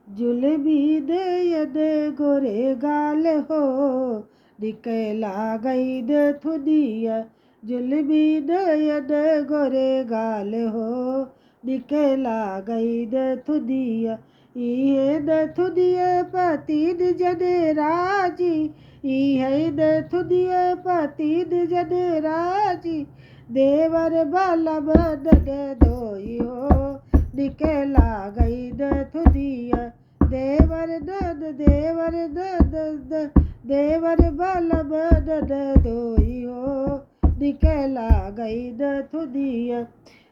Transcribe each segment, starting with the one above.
जुलबी दे यद गोरे गाल हो दिकेला गई दे थुदिया जुलबी दे यद गोरे गाल हो दिकेला गई दे थुदिया इहे दे थुदिया पतिद जदे राजी इहे दे थुदिया पतिद जदे राजी देवर बलब दद दोई हो दिकेला गई दे थुदिया देवर दद देवर बलब दद दोई हो दिकेला गई द थुदिया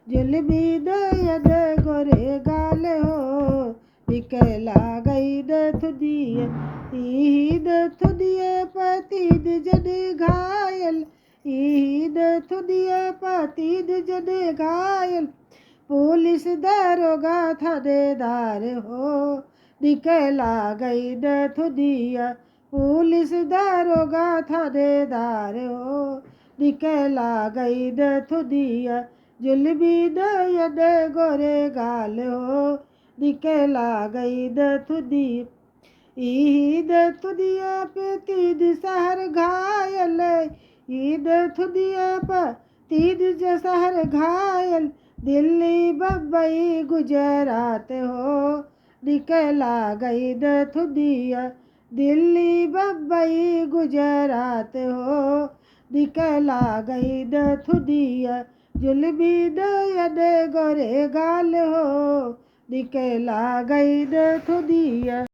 जुलबी द यद गोरे गाल हो दिकेला गई द थुदिया ईद थुदिया पतिद जद घायल ईद थुदिया पतिद जद घायल पुलिस दरोगा थानेदार हो दिकेला गई द थुदिया पुलिस दरोगा थानेदार हो दिकेला गई द थुदिया जुलबी द यद गोरे गाल हो दिकेला गई द थुदिया ईद थुदिया पे तीद सहर घायल ईद थुदिया पर तीद सहर घायल दिल्ली बम्बई गुजरात हो दिकेला गई द थुदिया दिल्ली बम्बई गुजरात हो दिकेला गई द थुदिया जुलबी द यद गोरे गाल हो दिकेला गई द थुदिया।